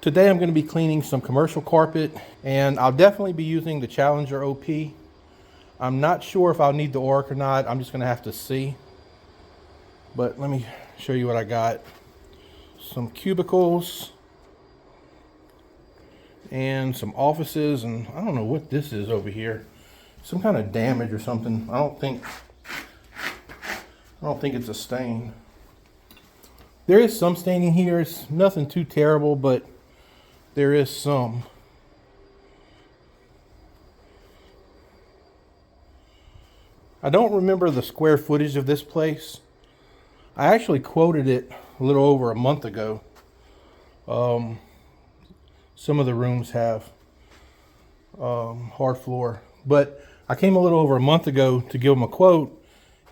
Today I'm going to be cleaning some commercial carpet, and I'll definitely be using the Challenger OP. I'm not sure if I'll need the Oreck or not. I'm just going to have to see. But let me show you what I got. Some cubicles and some offices, and I don't know what this is over here. Some kind of damage or something. I don't think it's a stain. There is some staining here. It's nothing too terrible, but there is some. I don't remember the square footage of this place. I actually quoted it a little over a month ago. Some of the rooms have hard floor, but I came a little over a month ago to give them a quote,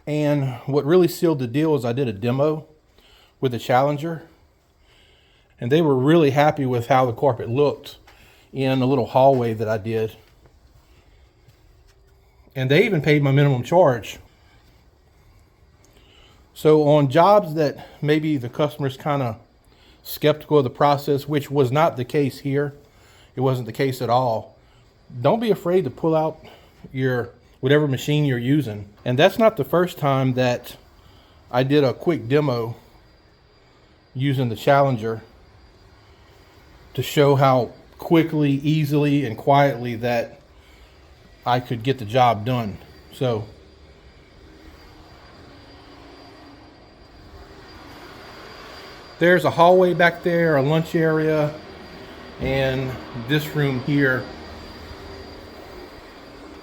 and what really sealed the deal is I did a demo with the Challenger, and they were really happy with how the carpet looked in the little hallway that I did. And they even paid my minimum charge. So on jobs that maybe the customer's kind of skeptical of the process, which was not the case here, it wasn't the case at all, don't be afraid to pull out your whatever machine you're using. And that's not the first time that I did a quick demo using the Challenger to show how quickly, easily, and quietly that I could get the job done. So there's a hallway back there, a lunch area, and this room here.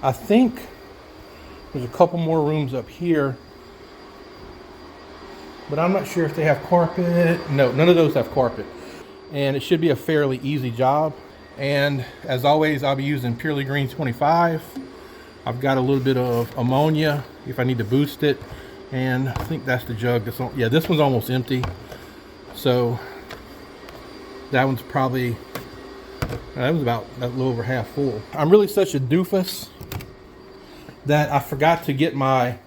I think there's a couple more rooms up here, but I'm not sure if they have carpet. No, none of those have carpet. And it should be a fairly easy job. And as always, I'll be using Purely Green 25. I've got a little bit of ammonia if I need to boost it. And I think that's the jug. Yeah, this one's almost empty. So that one's probably, that was about a little over half full. I'm really such a doofus that I forgot to get my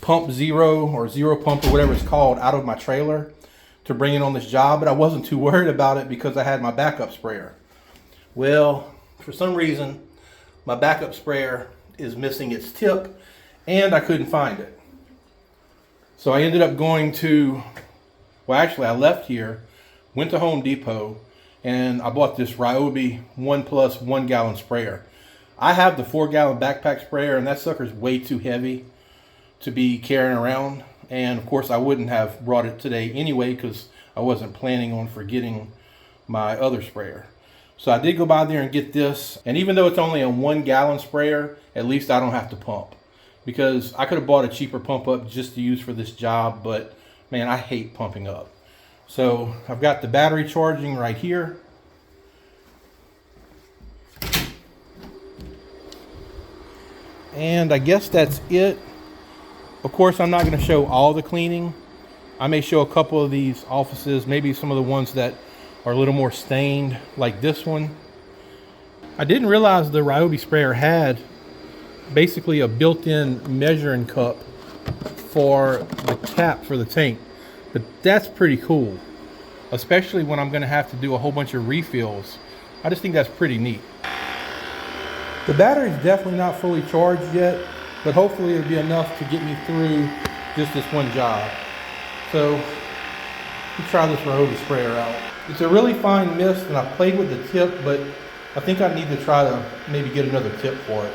pump zero or zero pump or whatever it's called out of my trailer to bring it on this job, but I wasn't too worried about it because I had my backup sprayer. Well, for some reason, my backup sprayer is missing its tip and I couldn't find it. So I ended up going to, well, actually I left here, went to Home Depot, and I bought this Ryobi One Plus 1 gallon sprayer. I have the 4 gallon backpack sprayer, and that sucker's way too heavy to be carrying around. And of course I wouldn't have brought it today anyway because I wasn't planning on forgetting my other sprayer. So I did go by there and get this. And even though it's only a 1 gallon sprayer, at least I don't have to pump, because I could have bought a cheaper pump up just to use for this job, but man, I hate pumping up. So I've got the battery charging right here. And I guess that's it. Of course, I'm not going to show all the cleaning. I may show a couple of these offices, maybe some of the ones that are a little more stained, like this one. I didn't realize the Ryobi sprayer had basically a built-in measuring cup for the cap for the tank. But that's pretty cool, especially when I'm going to have to do a whole bunch of refills. I just think that's pretty neat. The battery's definitely not fully charged yet, but hopefully it'll be enough to get me through just this one job. So let's try this Ryobi sprayer out. It's a really fine mist, and I played with the tip, but I think I need to try to maybe get another tip for it.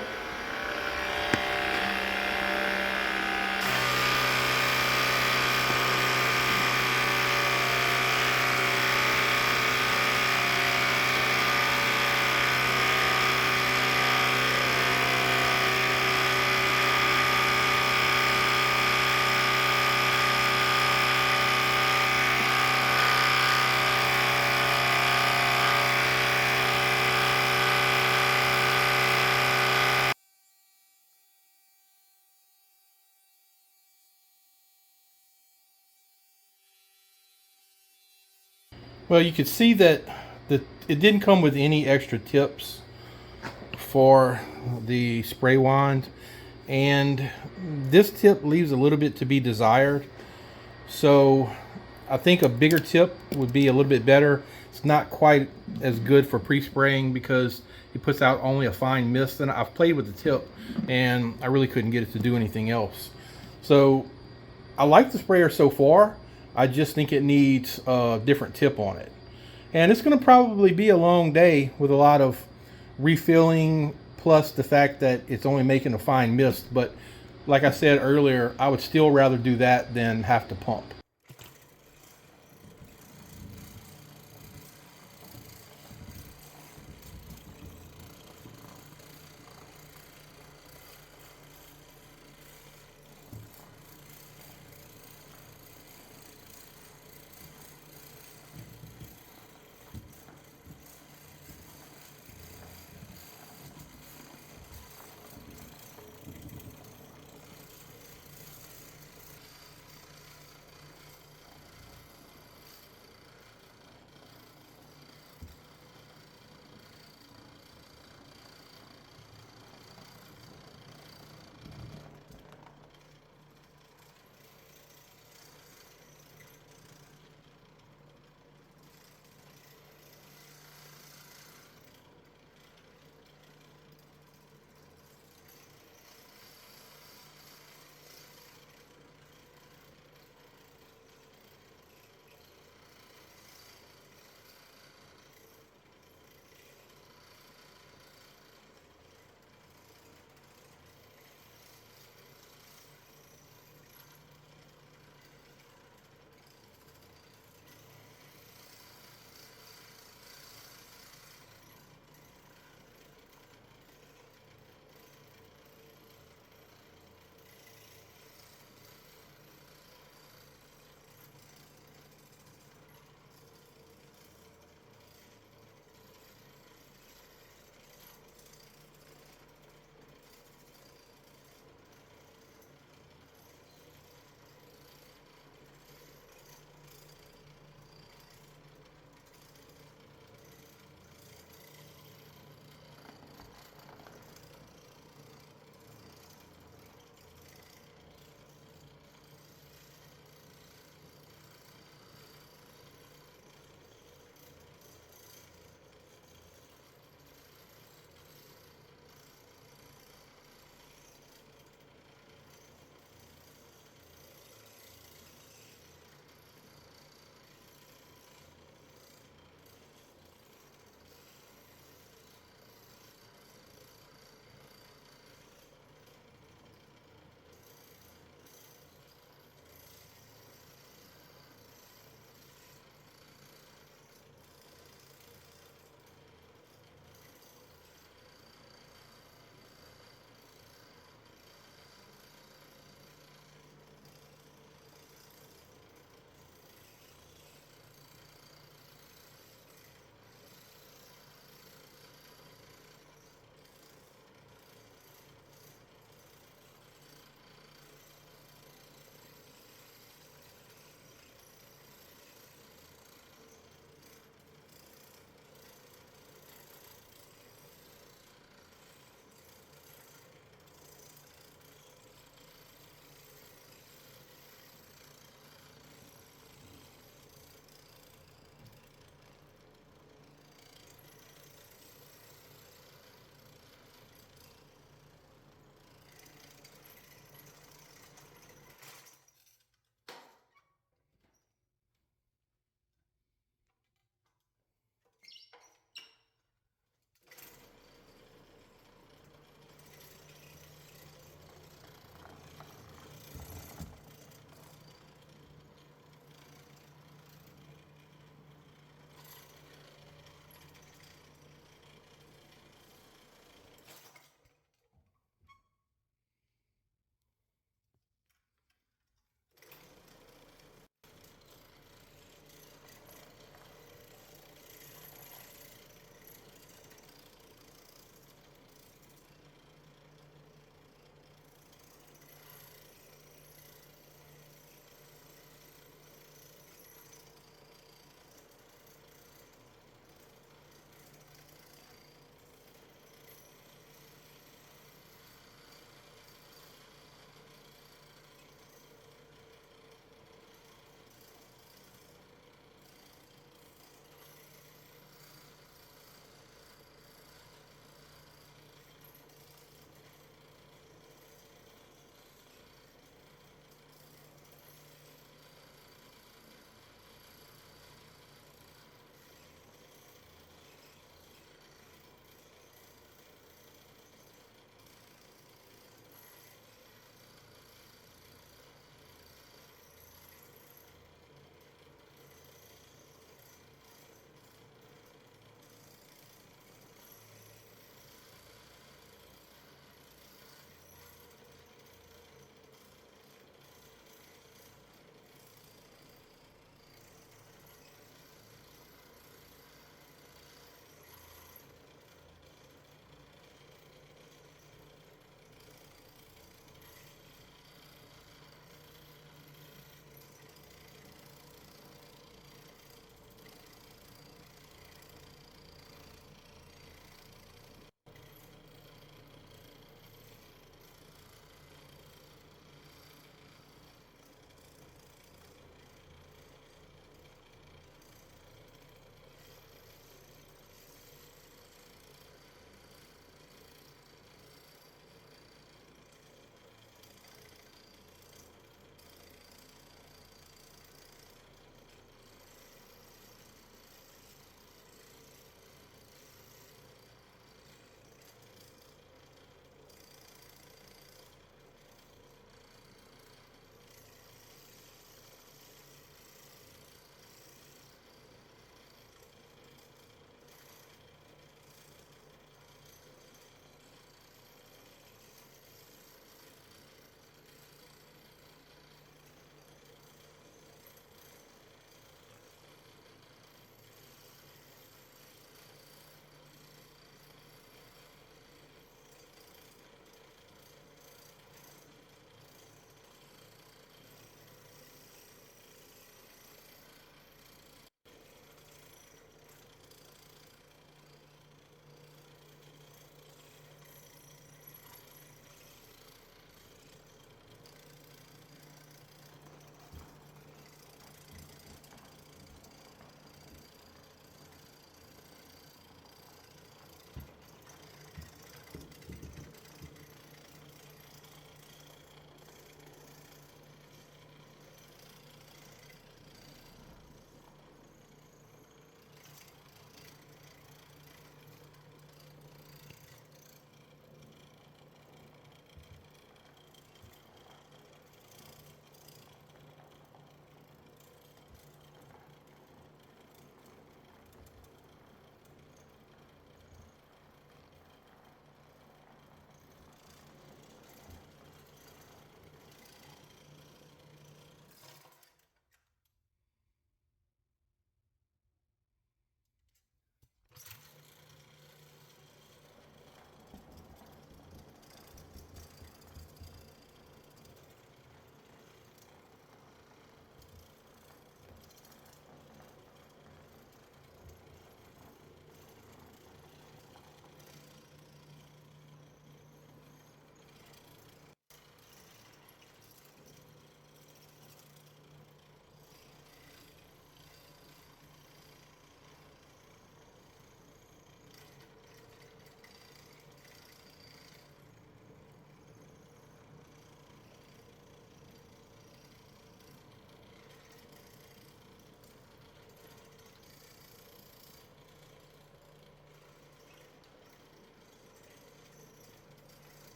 Well, you could see that it didn't come with any extra tips for the spray wand, and this tip leaves a little bit to be desired. So I think a bigger tip would be a little bit better. It's not quite as good for pre-spraying because it puts out only a fine mist, and I've played with the tip and I really couldn't get it to do anything else. So I like the sprayer so far. I just think it needs a different tip on it. And it's going to probably be a long day with a lot of refilling, plus the fact that it's only making a fine mist. But like I said earlier, I would still rather do that than have to pump.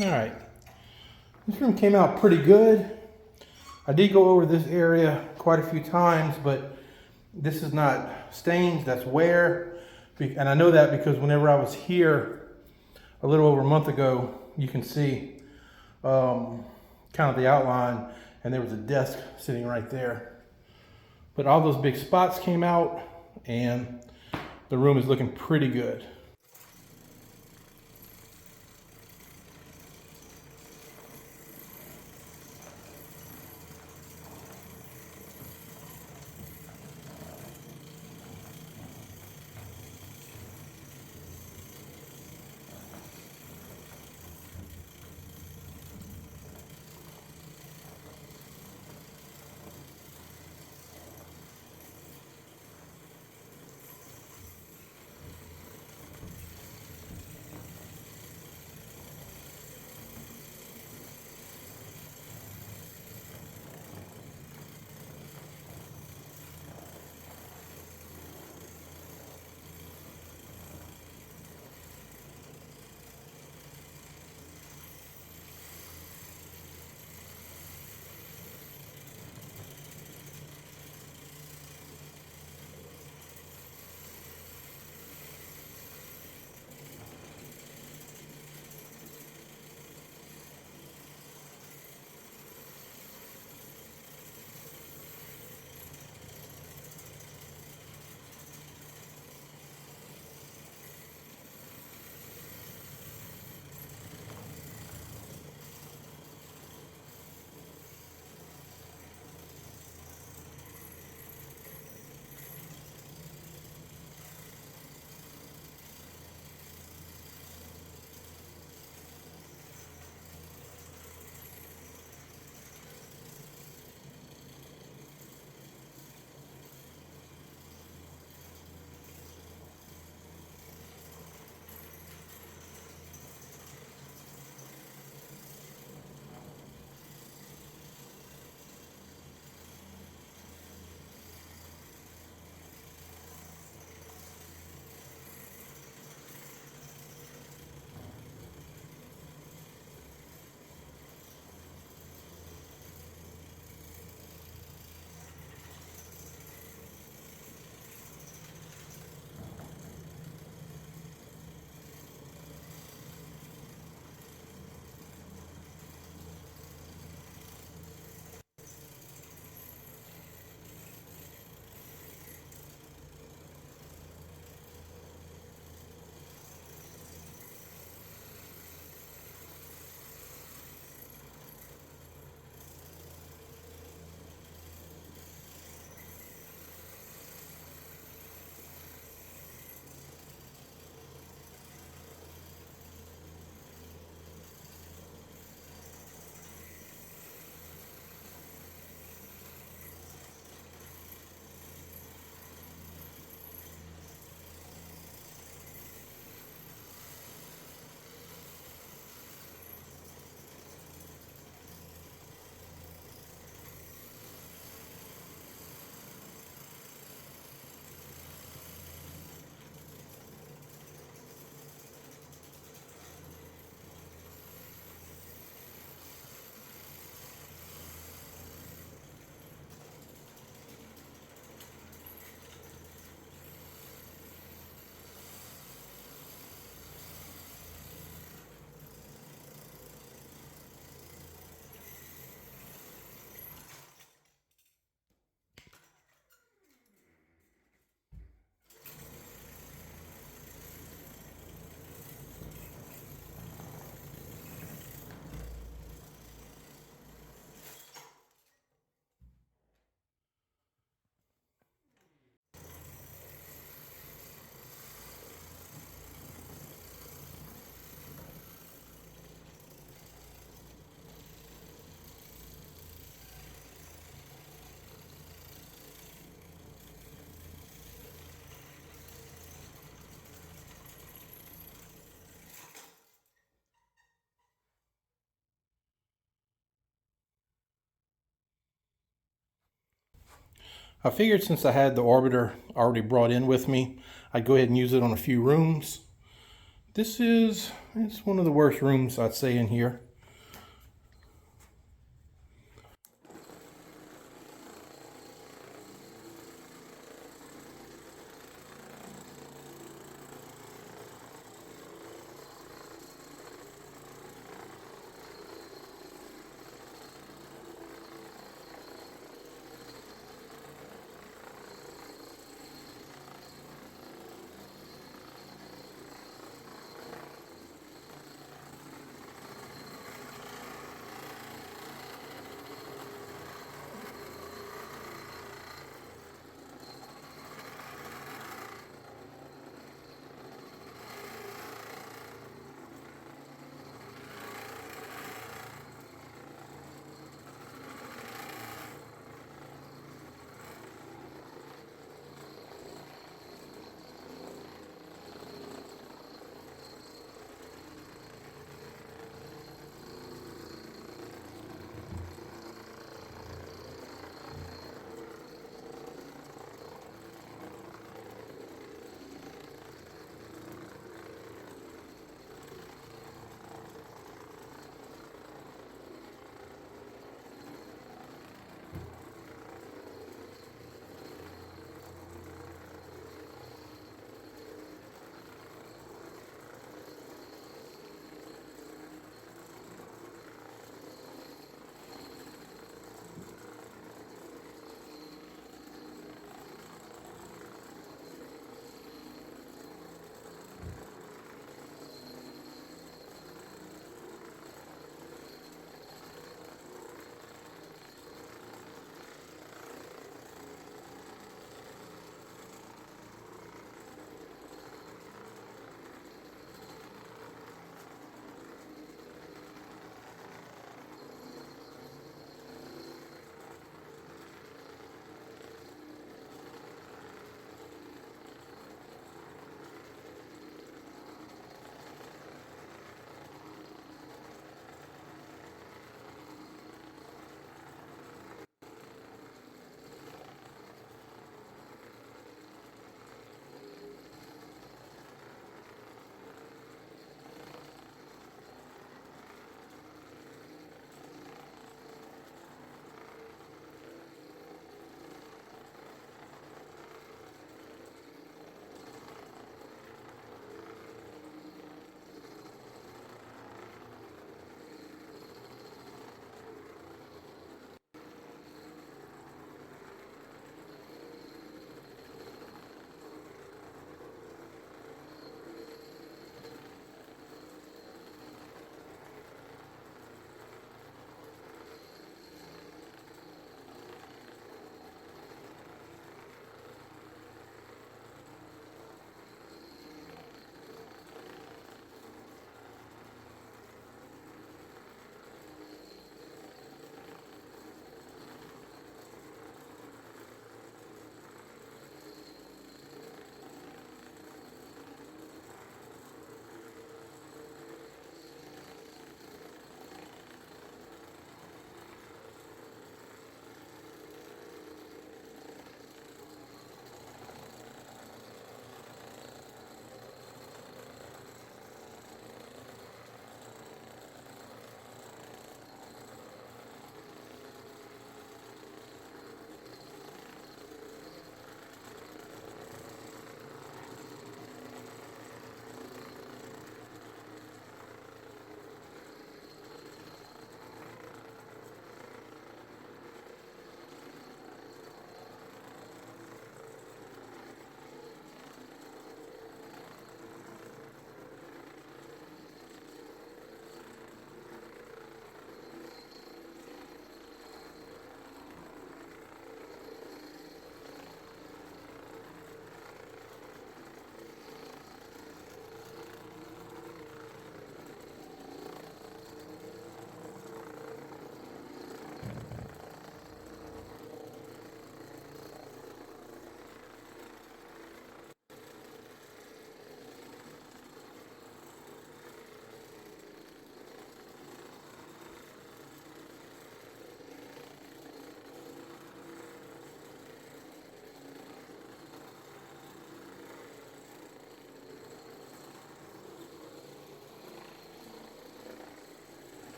All right, this room came out pretty good. I did go over this area quite a few times, but this is not stains, that's wear. And I know that because whenever I was here a little over a month ago, you can see kind of the outline, and there was a desk sitting right there. But all those big spots came out, and the room is looking pretty good. I figured since I had the Orbiter already brought in with me, I'd go ahead and use it on a few rooms. It's one of the worst rooms I'd say in here.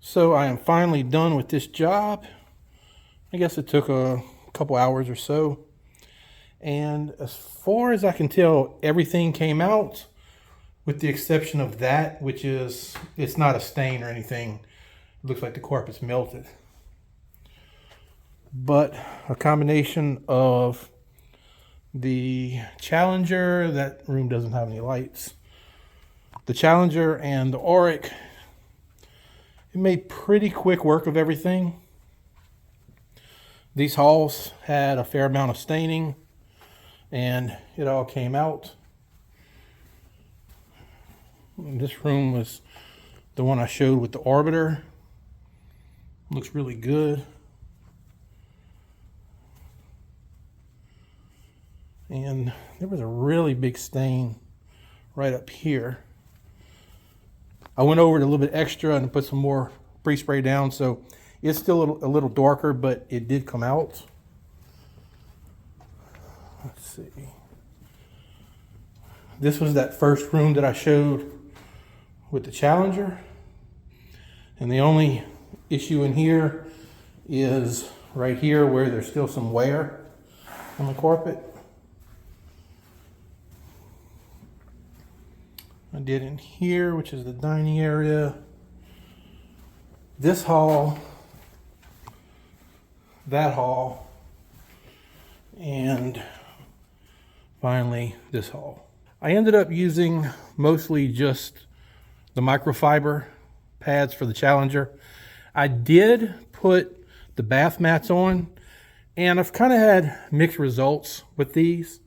So I am finally done with this job. I guess it took a couple hours or so. And as far as I can tell, everything came out with the exception of that, which is, it's not a stain or anything. It looks like the carpet's melted. But a combination of the Challenger, that room doesn't have any lights, the Challenger and the Oreck, it made pretty quick work of everything. These halls had a fair amount of staining and it all came out. And this room was the one I showed with the Orbiter. Looks really good. And there was a really big stain right up here. I went over it a little bit extra and put some more pre-spray down, so it's still a little darker, but it did come out. Let's see. This was that first room that I showed with the Challenger. And the only issue in here is right here where there's still some wear on the carpet. I did in here, which is the dining area. This hall, that hall, and finally this hall. I ended up using mostly just the microfiber pads for the Challenger. I did put the bath mats on, and I've kind of had mixed results with these.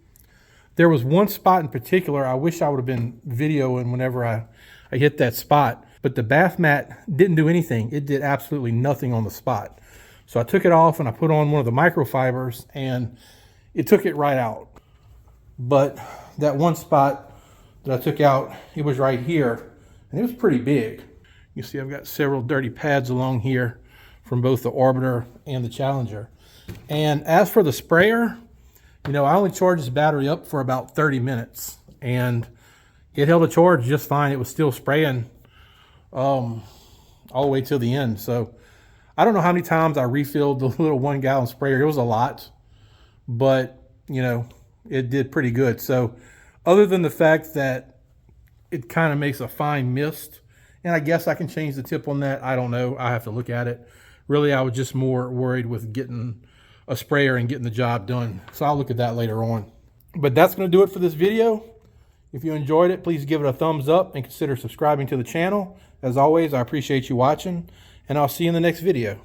There was one spot in particular I wish I would have been videoing whenever I hit that spot, but the bath mat didn't do anything. It did absolutely nothing on the spot. So I took it off and I put on one of the microfibers and it took it right out. But that one spot that I took out, it was right here and it was pretty big. You see I've got several dirty pads along here from both the Orbiter and the Challenger. And as for the sprayer, you know, I only charged this battery up for about 30 minutes and it held a charge just fine. It was still spraying all the way till the end. So I don't know how many times I refilled the little 1 gallon sprayer. It was a lot, but you know, it did pretty good. So other than the fact that it kind of makes a fine mist, and I guess I can change the tip on that. I don't know. I have to look at it. Really, I was just more worried with getting a sprayer and getting the job done. So I'll look at that later on. But that's going to do it for this video. If you enjoyed it, please give it a thumbs up and consider subscribing to the channel. As always, I appreciate you watching, and I'll see you in the next video.